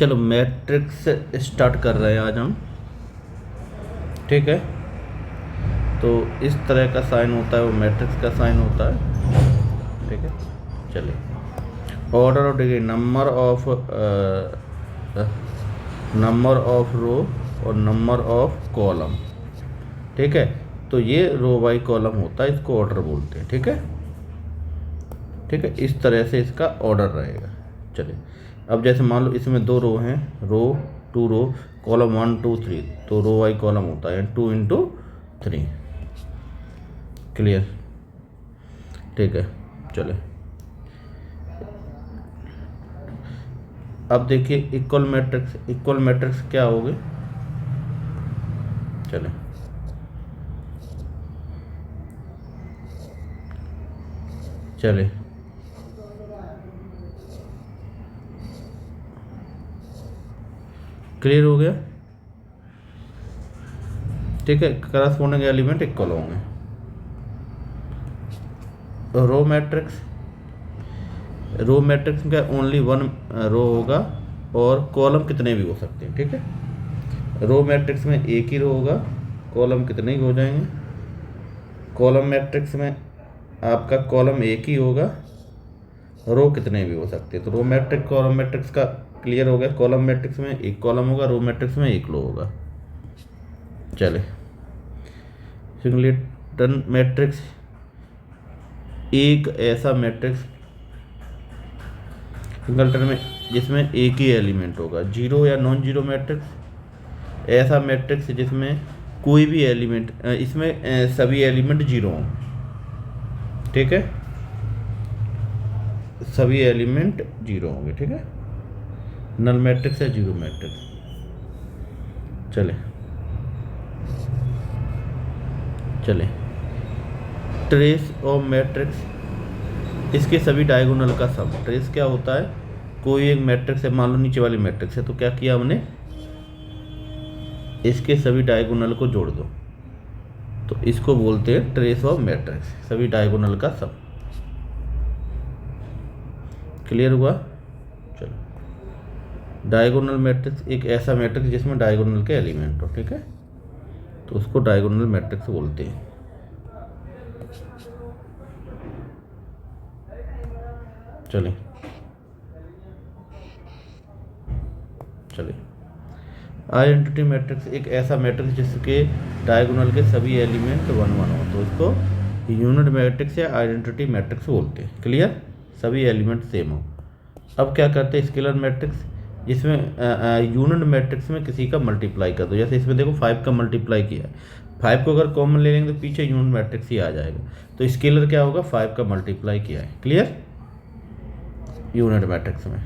चलो matrix start कर रहे हैं आज हम। ठीक है, तो इस तरह का साइन होता है, वो मैट्रिक्स का साइन होता है। ठीक है, चलिए। Order of degree, number of row और नंबर ऑफ कॉलम। ठीक है, तो ये रो बाई कॉलम होता है, इसको ऑर्डर बोलते हैं। ठीक है, ठीक है, इस तरह से इसका ऑर्डर रहेगा। चलिए, अब जैसे मान लो इसमें दो रो हैं, रो टू रो, कॉलम 1 2 3, तो रो वाई कॉलम होता है 2 इंटू 3। क्लियर? ठीक है, चले। अब देखिए इक्वल मैट्रिक्स क्या होगे। चले, चले, क्लियर हो गया? ठीक है, करस्पॉन्डिंग एलिमेंट इक्वल होंगे। रो मैट्रिक्स का ओनली वन रो होगा और कॉलम कितने भी हो सकते हैं। ठीक है, रो मैट्रिक्स में एक ही रो होगा, कॉलम कितने ही हो जाएंगे। कॉलम मैट्रिक्स में आपका कॉलम एक ही होगा, रो कितने भी हो सकते हैं। तो रो मैट्रिक्स कॉलम मैट्रिक्स का क्लियर हो गया। कॉलम मैट्रिक्स में एक कॉलम होगा, रो मैट्रिक्स में एक रो होगा। चले, सिंगलेटन मैट्रिक्स, एक ऐसा मैट्रिक्स सिंगलटन में जिसमें एक ही एलिमेंट होगा। जीरो या नॉन जीरो मैट्रिक्स, ऐसा मैट्रिक्स जिसमें कोई भी एलिमेंट, इसमें सभी एलिमेंट जीरो हों। ठीक है, सभी एलिमेंट जीरो होंगे। ठीक है, नल मैट्रिक्स या जीरो मैट्रिक्स। चले, चले, ट्रेस ऑफ मैट्रिक्स, इसके सभी डायगोनल का सम। ट्रेस क्या होता है, कोई एक मैट्रिक्स है, मान लो नीचे वाली मैट्रिक्स है, तो क्या किया हमने, इसके सभी डायगोनल को जोड़ दो, तो इसको बोलते हैं ट्रेस ऑफ मैट्रिक्स, सभी डायगोनल का सम। क्लियर हुआ? चलो, डायगोनल मैट्रिक्स एक ऐसा मैट्रिक्स जिसमें डायगोनल के एलिमेंट हो। ठीक है, तो उसको डायगोनल मैट्रिक्स बोलते हैं। चलिए, चलिए, आइडेंटिटी मैट्रिक्स एक ऐसा मैट्रिक्स जिसके डायगोनल के सभी एलिमेंट 1 1 हो, तो इसको यूनिट मैट्रिक्स या आइडेंटिटी मैट्रिक्स बोलते हैं। क्लियर? सभी एलिमेंट सेम हो। अब क्या करते हैं, स्केलर मैट्रिक्स, जिसमें यूनिट मैट्रिक्स में किसी का मल्टीप्लाई कर दो। जैसे इसमें देखो 5 का मल्टीप्लाई किया है, 5 को अगर कॉमन ले लेंगे तो पीछे यूनिट मैट्रिक्स ही आ जाएगा। तो स्केलर क्या होगा, 5 का मल्टीप्लाई किया है। क्लियर? यूनिट मैट्रिक्स में।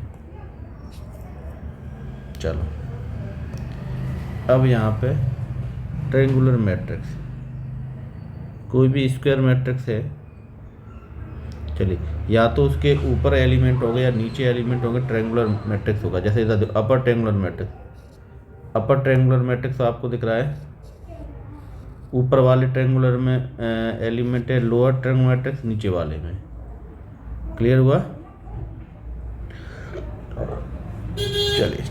चलो, अब यहाँ पे ट्रायंगुलर मैट्रिक्स, कोई भी स्क्वायर मैट्रिक्स है, चलिए, या तो उसके ऊपर एलिमेंट होगा या नीचे एलिमेंट होंगे, ट्रायंगुलर मैट्रिक्स होगा। जैसे इधर अपर ट्रायंगुलर मैट्रिक्स आपको दिख रहा है, ऊपर वाले ट्रायंगुलर में एलिमेंट है लोअर ट्रायंगुलर मैट्रिक्स, नीचे वाले में। क्लियर हुआ? चलिए,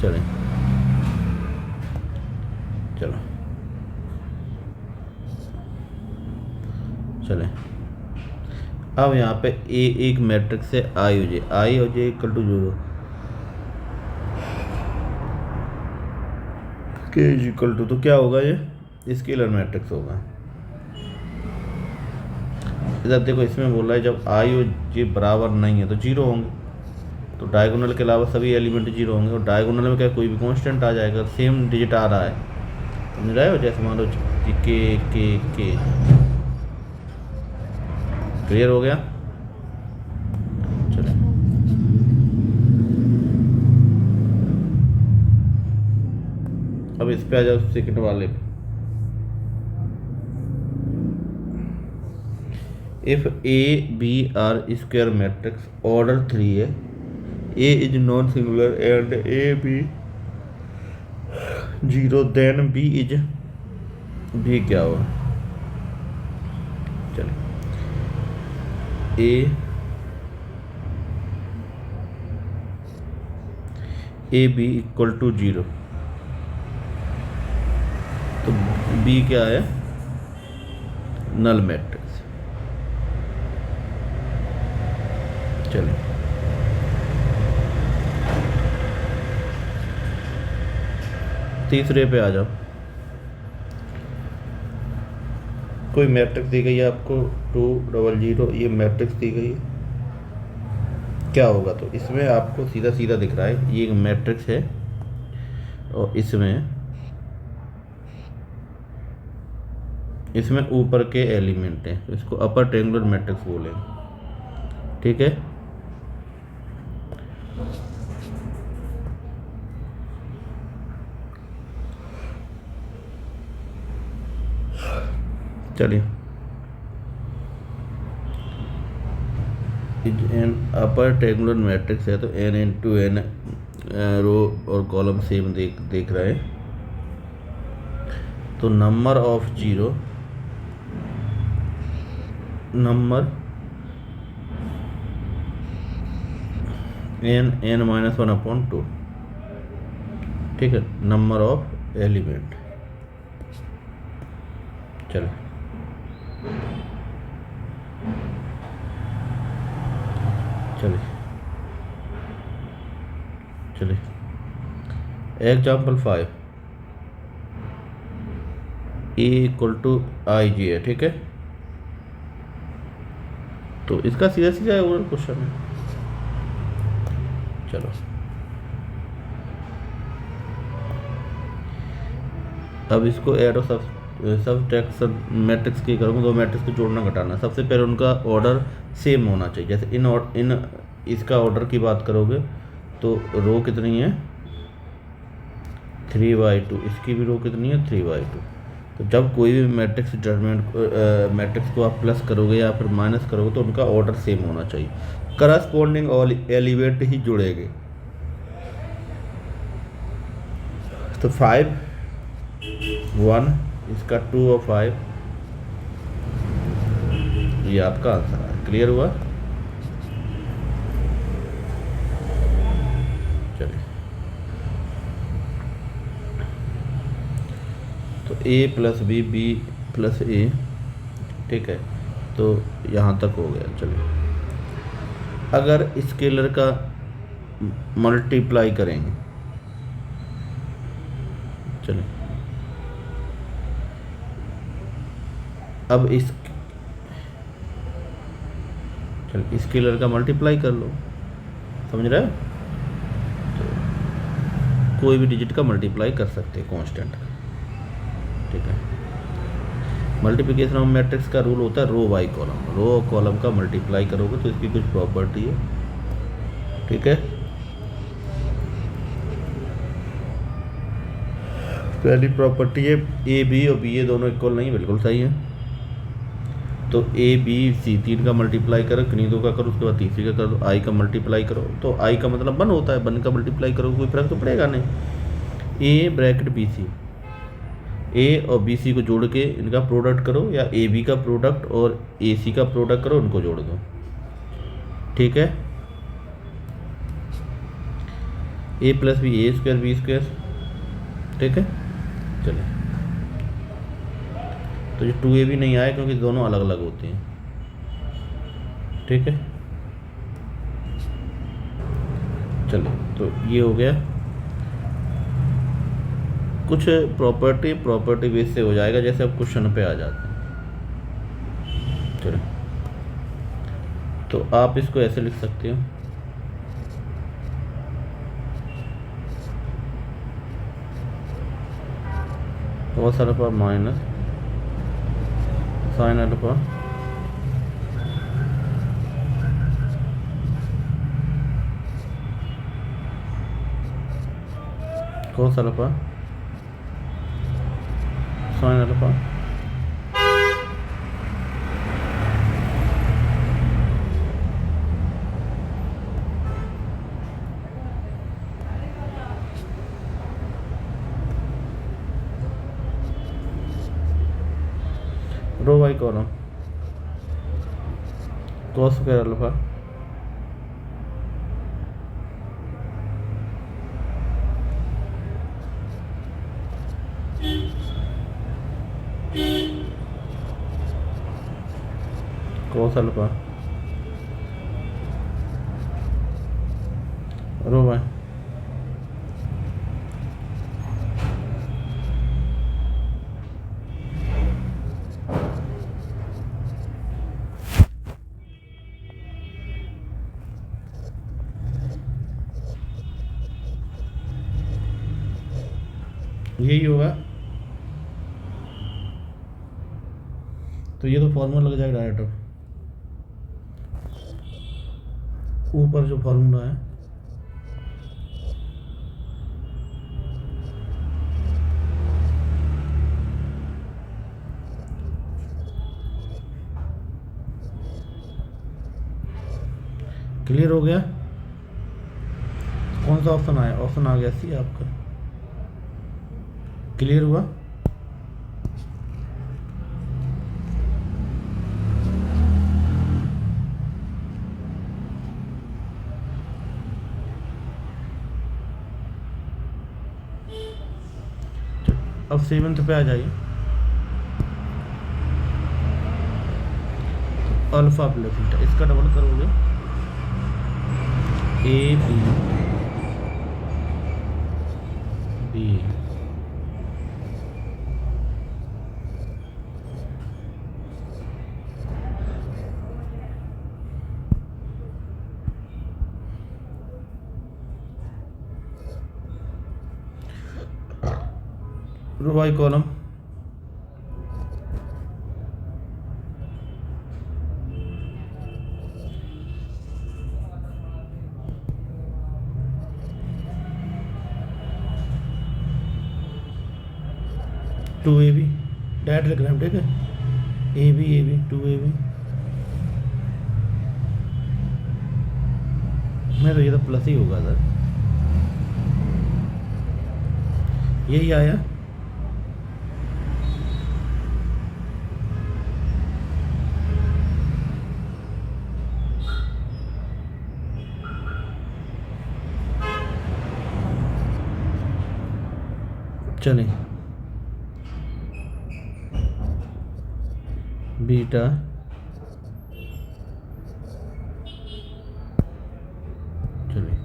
चलें, चलो, चलें। अब यहाँ पे एक मैट्रिक्स है आई हो जे इक्वल टू 0, के इज इक्वल टू, तो क्या होगा, ये स्केलर मैट्रिक्स होगा। इधर देखो, इसमें बोल रहा है जब आई और जे बराबर नहीं है तो जीरो होंगे, तो डायगोनल के अलावा सभी एलिमेंट जीरो होंगे। और डायगोनल में क्या कोई भी कांस्टेंट आ जाएगा, सेम डिजिट आ रहा है, समझ रहे हो? जैसे मान लो के। क्लियर हो गया? चलो, अब इस पे आ जाओ, सेकंड वाले पे। If A B are square matrix order 3 है, A is non singular and A B 0, then B क्या होगा, चलिए ए बी इक्वल टू 0, तो बी क्या है, नल मैट्रिक्स। चलिए तीसरे पे आ जाओ। कोई मैट्रिक्स दी गई है आपको 2 0 0, ये मैट्रिक्स दी गई है, क्या होगा, तो इसमें आपको सीधा सीधा दिख रहा है ये एक मैट्रिक्स है और इसमें ऊपर के एलिमेंट हैं, तो इसको अपर ट्रायंगुलर मैट्रिक्स बोलेंगे। ठीक है, चलिए एन अपर ट्रायंगुलर मैट्रिक्स है तो n इंटू एन रो और कॉलम सेम देख रहे हैं, तो number of zero, number n minus 1/2, ठीक है, नंबर ऑफ एलिमेंट। चलो चलिए एग्जाम्पल 5 ए इक्वल टू आई जी है। ठीक है, तो इसका सीधा सीधा ओरल क्वेश्चन है। चलो अब इसको एड और सब्ट्रैक्शन मैट्रिक्स की करूँगा, दो मैट्रिक्स को जोड़ना घटाना। सबसे पहले उनका ऑर्डर सेम होना चाहिए। जैसे इन इसका ऑर्डर की बात करोगे तो रो कितनी है 3/2, इसकी भी रो कितनी है 3/2। तो जब कोई भी मैट्रिक्स डिटरमिनेंट मैट्रिक्स को आप प्लस करोगे या फिर माइनस करोगे तो उनका ऑर्डर सेम होना चाहिए, करस्पॉन्डिंग एलिमेंट ही जुड़ेंगे। तो 5 1, इसका 2 और 5, ये आपका आंसर है। क्लियर हुआ? चलिए तो a plus B, B plus A, ठीक है, तो यहाँ तक हो गया। चलिए अगर स्केलर का मल्टीप्लाई करेंगे, चलिए अब चल स्केलर का मल्टीप्लाई कर लो, समझ रहे हो? तो कोई भी डिजिट का मल्टीप्लाई कर सकते हैं कांस्टेंट का। ठीक है, मल्टीप्लिकेशन ऑफ मैट्रिक्स का रूल होता है रो बाई कॉलम, रो और कॉलम का मल्टीप्लाई करोगे तो इसकी कुछ प्रॉपर्टी है। ठीक है, पहली प्रॉपर्टी है ए बी और बी ए दोनों इक्वल नहीं, बिल्कुल सही है। तो ए बी सी, 3 का मल्टीप्लाई करो, किन्हीं दो का करो, उसके बाद तीसरी का करो, आई का मल्टीप्लाई करो, तो आई का मतलब 1 होता है, 1 का मल्टीप्लाई करो, कोई फर्क तो पड़ेगा नहीं। ए ब्रैकेट बी सी, ए और बी सी को जोड़ के इनका प्रोडक्ट करो, या ए बी का प्रोडक्ट और ए सी का प्रोडक्ट करो, उनको जोड़ दो। ठीक है, ए प्लस बी, ए स्क्वायर बी स्क्वायर। ठीक है, चलिए तो ये 2a भी नहीं आया क्योंकि दोनों अलग अलग होते हैं। ठीक है, चलिए तो ये हो गया। कुछ प्रॉपर्टी बेस से हो जाएगा, जैसे अब क्वेश्चन पे आ जाते हैं। चलिए तो आप इसको ऐसे लिख सकते हो, cos alpha minus sine alpha cos alpha sine alpha row by column. cos square alpha cos alpha row by यही होगा। तो ये तो फॉर्मूला लग जाएगा डायरेक्ट। ऊपर जो फॉर्मूला है क्लियर हो गया। कौन सा ऑप्शन आया? ऑप्शन आ गया सी आपका। क्लियर हुआ। अब 7th पे आ जाइए। अल्फा प्लस बीटा, इसका डबल करोगे A B B Y column two A B direct लिख रहे हैं, ठीक है। A B two A B मैं तो ये तो प्लस ही होगा सर, यही आया। चलिए बीटा चलिए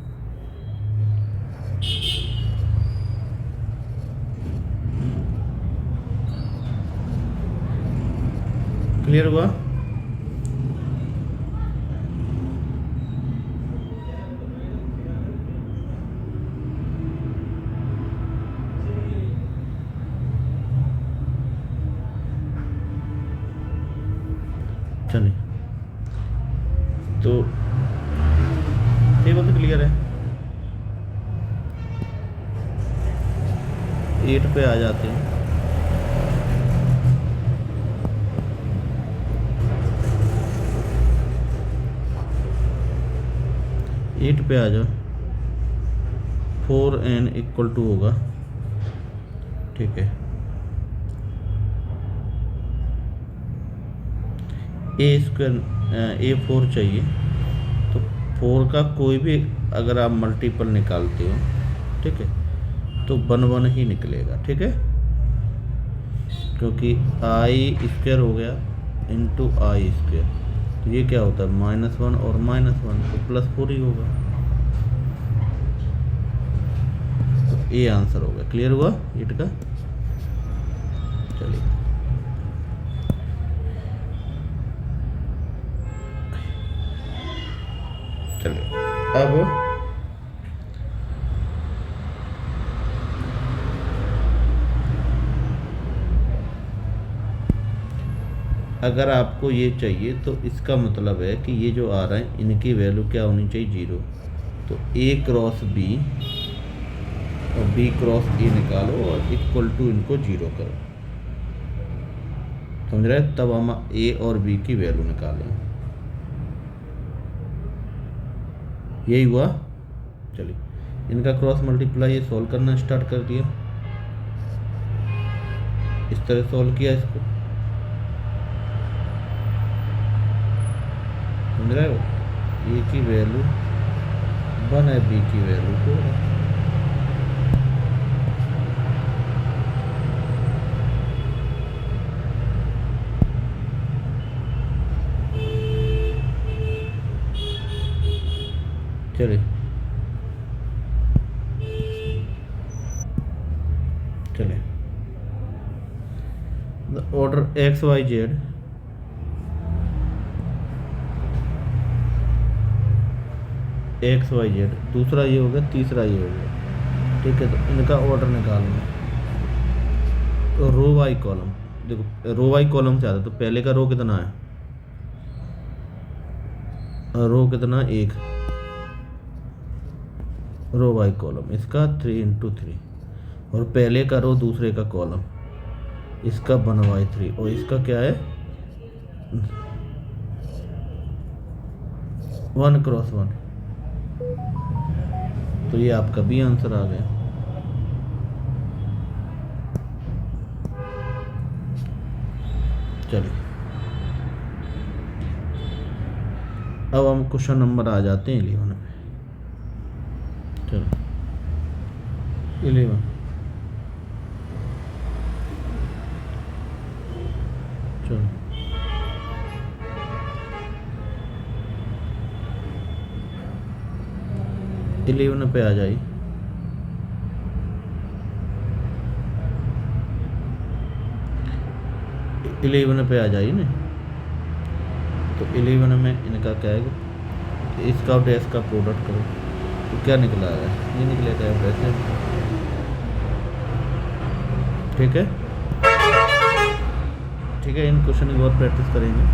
क्लियर हुआ। चलिए तो टेबल तो क्लियर है। 8 पे आ जाते हैं। एट पे आ जाओ। 4n = 2 होगा, ठीक है। A4 चाहिए, तो 4 का कोई भी अगर आप मल्टीपल निकालते हो, ठीक है, तो 1 1 ही निकलेगा, ठीक है, क्योंकि i² हो गया इंटू i², तो ये क्या होता है -1 और -1, तो +4 ही होगा। तो ये आंसर हो गया। क्लियर हुआ 8 का। चलिए अब अगर आपको ये चाहिए तो इसका मतलब है कि ये जो आ रहा है इनकी वैल्यू क्या होनी चाहिए 0। तो A क्रॉस B और B क्रॉस A निकालो और = इनको 0 करो, समझ रहे? तब हम A और B की वैल्यू निकालें। यही हुआ। चलिए इनका क्रॉस मल्टीप्लाई ये सॉल्व करना स्टार्ट कर दिया। इस तरह सॉल्व किया इसको, समझ समझ रहे हो, ए की वैल्यू 1 है, बी की वैल्यू 4 है। चलिए चलिए, द ऑर्डर XYZ XYZ, दूसरा ये हो गया, तीसरा ये हो गया, ठीक है। तो इनका ऑर्डर निकालना है। तो रो वाई कॉलम, देखो रो वाई कॉलम से आता है, तो पहले का रो कितना है, रो कितना, 1, रो वाई कॉलम इसका 3 × 3, और पहले का रो दूसरे का कॉलम इसका 1/3, और इसका क्या है 1 × 1। तो ये आपका भी आंसर आ गया। चलिए अब हम क्वेश्चन नंबर आ जाते हैं 11 पे। चलो 11, चलो 11 पे आ जाइए। पे आ जाइए ना। तो 11 में इनका क्या है कि इसका और डैश का प्रोडक्ट करो, तो क्या निकला है, ये निकलेगा वैसे, ठीक है। ठीक है, इन क्वेश्चन की बहुत प्रैक्टिस करेंगे।